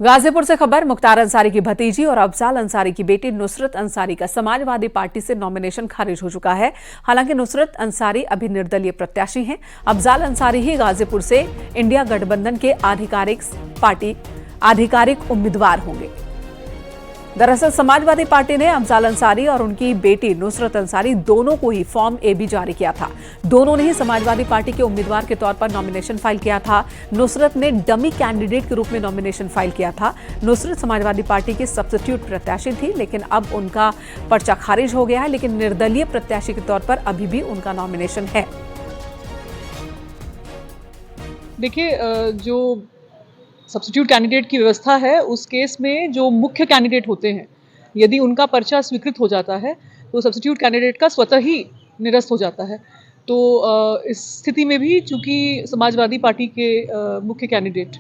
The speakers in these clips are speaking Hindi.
गाजीपुर से खबर। मुख्तार अंसारी की भतीजी और अफजाल अंसारी की बेटी नुसरत अंसारी का समाजवादी पार्टी से नॉमिनेशन खारिज हो चुका है। हालांकि नुसरत अंसारी अभी निर्दलीय प्रत्याशी हैं। अफजाल अंसारी ही गाजीपुर से इंडिया गठबंधन के आधिकारिक उम्मीदवार होंगे। दरअसल समाजवादी पार्टी ने अफजाल अंसारी और उनकी बेटी नुसरत अंसारी दोनों को ही फॉर्म ए भी जारी किया था। दोनों ने ही समाजवादी पार्टी के उम्मीदवार के तौर पर नॉमिनेशन फाइल किया था। नुसरत ने डमी कैंडिडेट के रूप में नॉमिनेशन फाइल किया था। नुसरत समाजवादी पार्टी की सब्स्टिट्यूट प्रत्याशी थी, लेकिन अब उनका पर्चा खारिज हो गया है। लेकिन निर्दलीय प्रत्याशी के तौर पर अभी भी उनका नॉमिनेशन है। देखिए, जो सब्स्टिट्यूट कैंडिडेट की व्यवस्था है, उस केस में जो मुख्य कैंडिडेट होते हैं, यदि उनका पर्चा स्वीकृत हो जाता है तो सब्स्टिट्यूट कैंडिडेट का स्वतः ही निरस्त हो जाता है। तो इस स्थिति में भी चूंकि समाजवादी पार्टी के मुख्य कैंडिडेट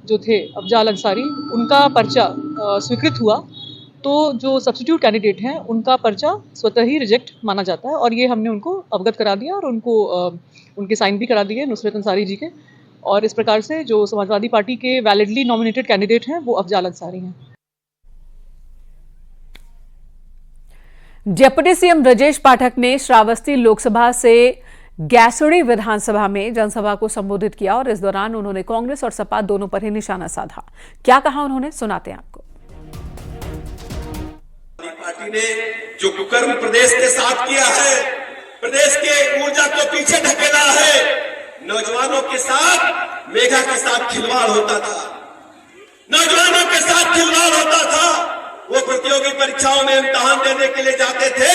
जो थे अफजाल अंसारी, उनका पर्चा स्वीकृत हुआ, तो जो सब्स्टिट्यूट कैंडिडेट हैं उनका पर्चा स्वतः ही रिजेक्ट माना जाता है। और ये हमने उनको अवगत करा दिया और उनको उनके साइन भी करा दिए नुसरत अंसारी जी के। और इस प्रकार से जो समाजवादी पार्टी के वैलिडली नॉमिनेटेड कैंडिडेट हैं वो अफजाल अंसारी हैं। डिप्टी सीएम ब्रजेश पाठक ने श्रावस्ती लोकसभा से गैसोड़ी विधानसभा में जनसभा को संबोधित किया और इस दौरान उन्होंने कांग्रेस और सपा दोनों पर ही निशाना साधा। क्या कहा उन्होंने, सुनाते हैं आपको। पार्टी ने जो कुकर्म प्रदेश के साथ किया है, प्रदेश के ऊर्जा को पीछे ढकेला है। नौजवानों के साथ मेघा के साथ खिलवाड़ होता था, नौजवानों के साथ खिलवाड़ होता था। वो प्रतियोगी परीक्षाओं में इम्तिहान देने के लिए जाते थे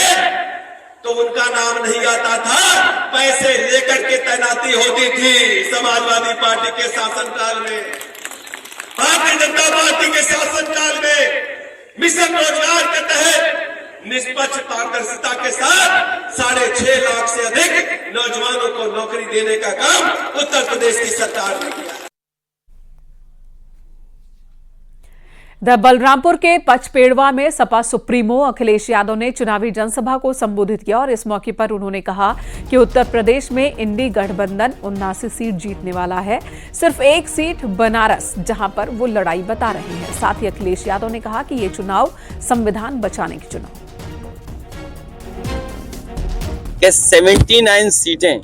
तो उनका नाम नहीं आता था, पैसे लेकर के तैनाती होती थी। समाजवादी पार्टी के शासनकाल में, भारतीय जनता पार्टी के शासनकाल में मिशन रोजगार के तहत निष्पक्ष पारदर्शिता के साथ 6.5 लाख से अधिक नौजवानों को नौकरी देने का काम उत्तर प्रदेश की सरकार ने किया। बलरामपुर के पचपेड़वा में सपा सुप्रीमो अखिलेश यादव ने चुनावी जनसभा को संबोधित किया और इस मौके पर उन्होंने कहा कि उत्तर प्रदेश में इंडी गठबंधन 79 सीट जीतने वाला है। सिर्फ एक सीट बनारस, जहां पर वो लड़ाई बता रहे हैं। साथ ही अखिलेश यादव ने कहा कि ये चुनाव संविधान बचाने के चुनाव। 79 सीटें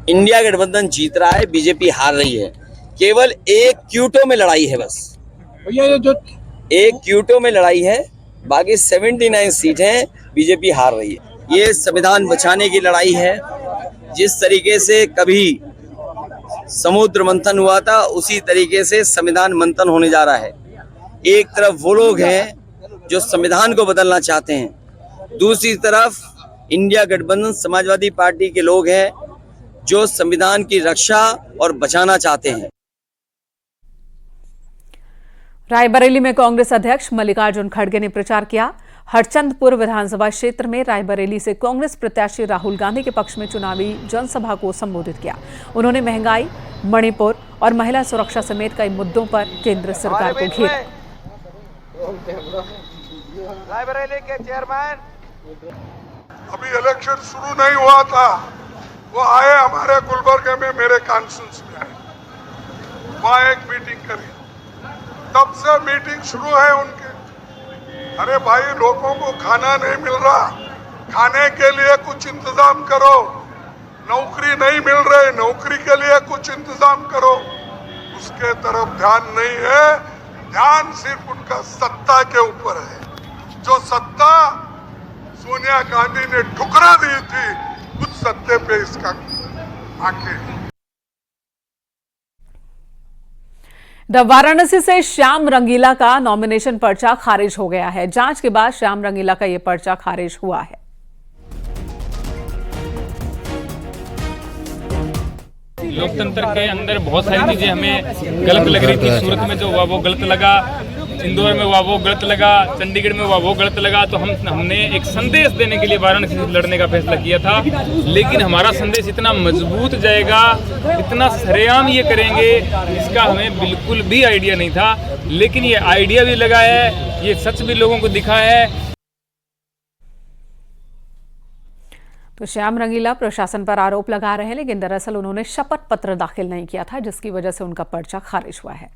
इंडिया गठबंधन जीत रहा है, बीजेपी हार रही है। केवल एक क्यूटो में लड़ाई है, बस एक क्यूटो में लड़ाई है, बाकी 79 सीटें बीजेपी हार रही है। ये संविधान बचाने की लड़ाई है। जिस तरीके से कभी समुद्र मंथन हुआ था, उसी तरीके से संविधान मंथन होने जा रहा है। एक तरफ वो लोग हैं जो संविधान को बदलना चाहते हैं, दूसरी तरफ इंडिया गठबंधन समाजवादी पार्टी के लोग हैं जो संविधान की रक्षा और बचाना चाहते हैं। रायबरेली में कांग्रेस अध्यक्ष मल्लिकार्जुन खड़गे ने प्रचार किया। हरचंदपुर विधानसभा क्षेत्र में रायबरेली से कांग्रेस प्रत्याशी राहुल गांधी के पक्ष में चुनावी जनसभा को संबोधित किया। उन्होंने महंगाई, मणिपुर और महिला सुरक्षा समेत कई मुद्दों पर केंद्र सरकार को घेरा। रायबरेली के चेयरमैन, अभी इलेक्शन शुरू नहीं हुआ था, वो आए हमारे गुलबर्गा में, मेरे कॉन्फ्रेंस में आए, वहाँ एक मीटिंग करी। तब से मीटिंग शुरू है उनके। अरे भाई, लोगों को खाना नहीं मिल रहा, खाने के लिए कुछ इंतजाम करो। नौकरी नहीं मिल रही, नौकरी के लिए कुछ इंतजाम करो। उसके तरफ ध्यान नहीं है, ध्यान सिर्फ उनका सत्ता के ऊपर है। जो सत्ता सोनिया गांधी ने ठुकरा दी थी, उस सत्ते पे इसका आंखें। वाराणसी से श्याम रंगीला का नॉमिनेशन पर्चा खारिज हो गया है। जांच के बाद श्याम रंगीला का यह पर्चा खारिज हुआ है। लोकतंत्र के अंदर बहुत सारी चीजें हमें गलत लग रही थी। सूरत में जो हुआ वो गलत लगा, इंदौर में हुआ वो गलत लगा, चंडीगढ़ में हुआ वो गलत लगा। तो हमने एक संदेश देने के लिए वाराणसी से लड़ने का फैसला किया था। लेकिन हमारा संदेश इतना मजबूत जाएगा, इतना सरेआम ये करेंगे, इसका हमें बिल्कुल भी आइडिया नहीं था। लेकिन ये आइडिया भी लगा है, ये सच भी लोगों को दिखा है। तो श्याम रंगीला प्रशासन पर आरोप लगा रहे हैं, लेकिन दरअसल उन्होंने शपथ पत्र दाखिल नहीं किया था, जिसकी वजह से उनका पर्चा खारिज हुआ है।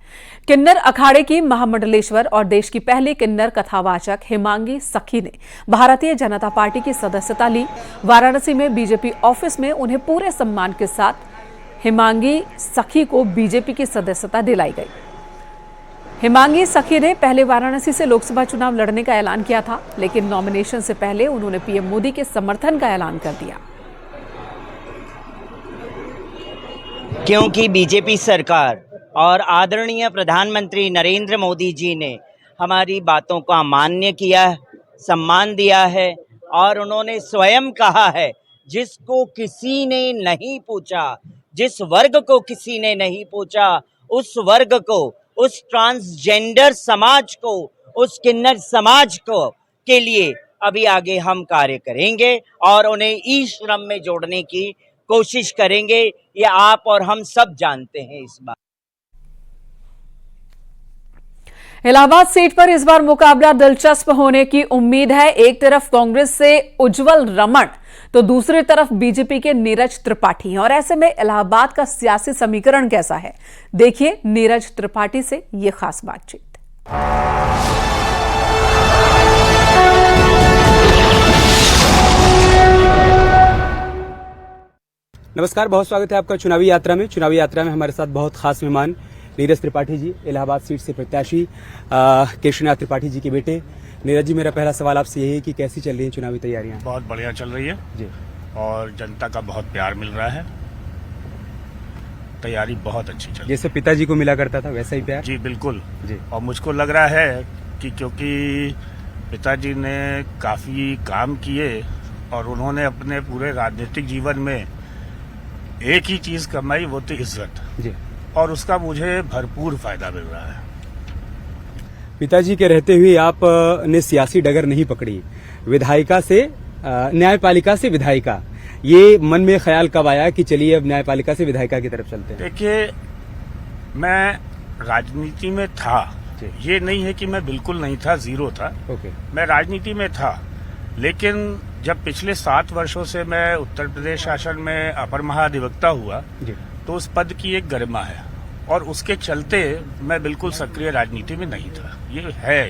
किन्नर अखाड़े की महामंडलेश्वर और देश की पहली किन्नर कथावाचक हिमांगी सखी ने भारतीय जनता पार्टी की सदस्यता ली। वाराणसी में बीजेपी ऑफिस में उन्हें पूरे सम्मान के साथ हिमांगी सखी को बीजेपी की सदस्यता दिलाई गई। हिमांगी सखी ने पहले वाराणसी से लोकसभा चुनाव लड़ने का ऐलान किया था, लेकिन नॉमिनेशन से पहले उन्होंने पीएम मोदी के समर्थन का ऐलान कर दिया। क्योंकि बीजेपी सरकार और आदरणीय प्रधानमंत्री नरेंद्र मोदी जी ने हमारी बातों का मान्य किया, सम्मान दिया है और उन्होंने स्वयं कहा है, जिसको किसी ने नहीं पूछा, जिस वर्ग को किसी ने नहीं पूछा, उस वर्ग को, उस ट्रांसजेंडर समाज को, उस किन्नर समाज को के लिए अभी आगे हम कार्य करेंगे और उन्हें ई श्रम में जोड़ने की कोशिश करेंगे। ये आप और हम सब जानते हैं इस बात। इलाहाबाद सीट पर इस बार मुकाबला दिलचस्प होने की उम्मीद है। एक तरफ कांग्रेस से उज्जवल रमण तो दूसरी तरफ बीजेपी के नीरज त्रिपाठी। और ऐसे में इलाहाबाद का सियासी समीकरण कैसा है, देखिए नीरज त्रिपाठी से ये खास बातचीत। नमस्कार, बहुत स्वागत है आपका चुनावी यात्रा में। चुनावी यात्रा में हमारे साथ बहुत खास मेहमान नीरज त्रिपाठी जी, इलाहाबाद सीट से प्रत्याशी केशवनाथ त्रिपाठी जी के बेटे। नीरज जी, मेरा पहला सवाल आपसे यही है कि कैसी चल रही है चुनावी तैयारियां? बहुत बढ़िया चल रही है जी, और जनता का बहुत प्यार मिल रहा है। तैयारी बहुत अच्छी चल रही है। जैसे पिताजी को मिला करता था वैसा ही प्यार? जी बिल्कुल जी। और मुझको लग रहा है कि क्योंकि पिताजी ने काफी काम किए और उन्होंने अपने पूरे राजनीतिक जीवन में एक ही चीज कमाई, वो थी इज्जत जी, और उसका मुझे भरपूर फायदा मिल रहा है। पिताजी के रहते हुए आप ने सियासी डगर नहीं पकड़ी, विधायिका से न्यायपालिका से विधायिका, ये मन में ख्याल कब आया कि चलिए अब न्यायपालिका से विधायिका की तरफ चलते हैं? देखिए, मैं राजनीति में था, ये नहीं है कि मैं बिल्कुल नहीं था, जीरो था। ओके। मैं राजनीति में था, लेकिन जब पिछले 7 वर्षों से मैं उत्तर प्रदेश शासन में अपर महाधिवक्ता हुआ जी, तो उस पद की एक गरिमा है और उसके चलते मैं बिल्कुल सक्रिय राजनीति में नहीं था। ये है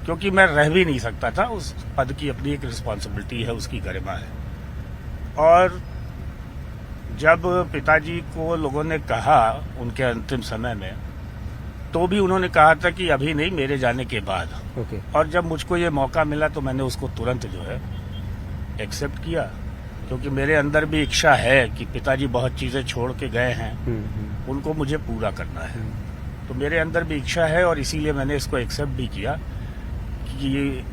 क्योंकि मैं रह भी नहीं सकता था, उस पद की अपनी एक रिस्पॉन्सिबिलिटी है, उसकी गरिमा है। और जब पिताजी को लोगों ने कहा उनके अंतिम समय में, तो भी उन्होंने कहा था कि अभी नहीं, मेरे जाने के बाद। ओके। और जब मुझको ये मौका मिला तो मैंने उसको तुरंत जो है एक्सेप्ट किया, क्योंकि मेरे अंदर भी इच्छा है कि पिताजी बहुत चीजें छोड़ के गए हैं, उनको मुझे पूरा करना है। तो मेरे अंदर भी इच्छा है और इसीलिए मैंने इसको एक्सेप्ट भी किया कि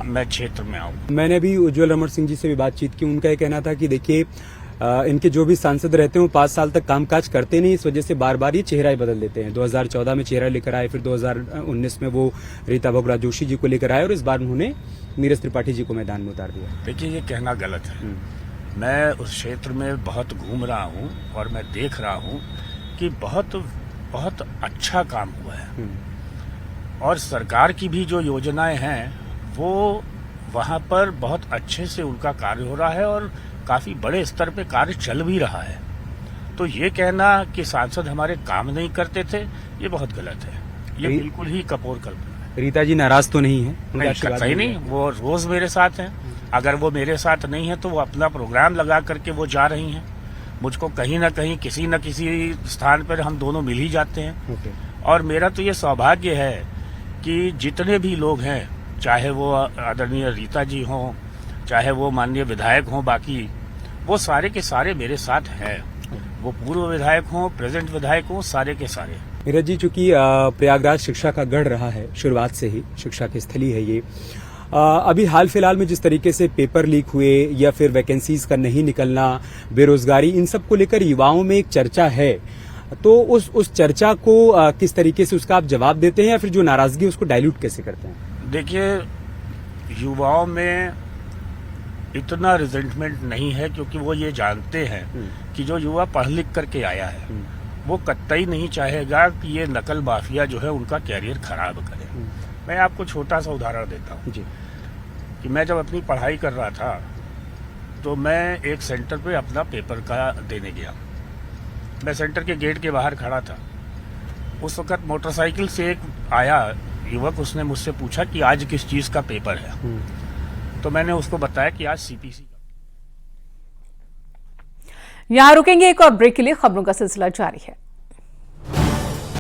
मैं क्षेत्र में आऊं। मैंने भी उज्जवल रमण सिंह जी से भी बातचीत की। उनका ये कहना था कि देखिए इनके जो भी सांसद रहते हैं वो 5 साल तक कामकाज करते नहीं, इस वजह से बार बार ये चेहरा ही बदल देते हैं। 2014 में चेहरा लेकर आए, फिर 2019 में वो रीता बहुगुणा जोशी जी को लेकर आए और इस बार उन्होंने नीरज त्रिपाठी जी को मैदान में उतार दिया। देखिए, ये कहना गलत है। मैं उस क्षेत्र में बहुत घूम रहा हूँ और मैं देख रहा हूँ कि बहुत बहुत अच्छा काम हुआ है और सरकार की भी जो योजनाएं हैं वो वहाँ पर बहुत अच्छे से उनका कार्य हो रहा है और काफी बड़े स्तर पे कार्य चल भी रहा है। तो ये कहना कि सांसद हमारे काम नहीं करते थे, ये बहुत गलत है। ये बिल्कुल ही कपोर कल्पना है। रीता जी नाराज तो नहीं है? नहीं, नहीं, वो रोज मेरे साथ हैं। अगर वो मेरे साथ नहीं है तो वो अपना प्रोग्राम लगा करके वो जा रही हैं। मुझको कहीं ना कहीं किसी न किसी स्थान पर हम दोनों मिल ही जाते हैं। और मेरा तो ये सौभाग्य है कि जितने भी लोग हैं, चाहे वो आदरणीय रीता जी हों, चाहे वो माननीय विधायक हों, बाकी वो सारे के सारे मेरे साथ हैं। वो पूर्व विधायक हों, प्रेजेंट विधायक हों, सारे के सारे। नीरज जी, चूंकि प्रयागराज शिक्षा का गढ़ रहा है, शुरुआत से ही शिक्षा की स्थली है ये, अभी हाल फिलहाल में जिस तरीके से पेपर लीक हुए या फिर वैकेंसीज का नहीं निकलना, बेरोजगारी, इन सब को लेकर युवाओं में एक चर्चा है, तो उस चर्चा को किस तरीके से उसका आप जवाब देते हैं या फिर जो नाराजगी उसको डाइल्यूट कैसे करते हैं? देखिए, युवाओं में इतना रिजेंटमेंट नहीं है क्योंकि वो ये जानते हैं कि जो युवा पढ़ लिख करके आया है वो कतई नहीं चाहेगा कि ये नकल माफिया जो है उनका कैरियर खराब करे। मैं आपको छोटा सा उदाहरण देता हूँ जी। कि मैं जब अपनी पढ़ाई कर रहा था तो मैं एक सेंटर पे अपना पेपर का देने गया। मैं सेंटर के गेट के बाहर खड़ा था। उस वक्त मोटरसाइकिल से एक आया युवक, उसने मुझसे पूछा कि आज किस चीज़ का पेपर है। तो मैंने उसको बताया कि आज सीपीसी का। यहां रुकेंगे, एक और ब्रेक के लिए खबरों का सिलसिला जारी है।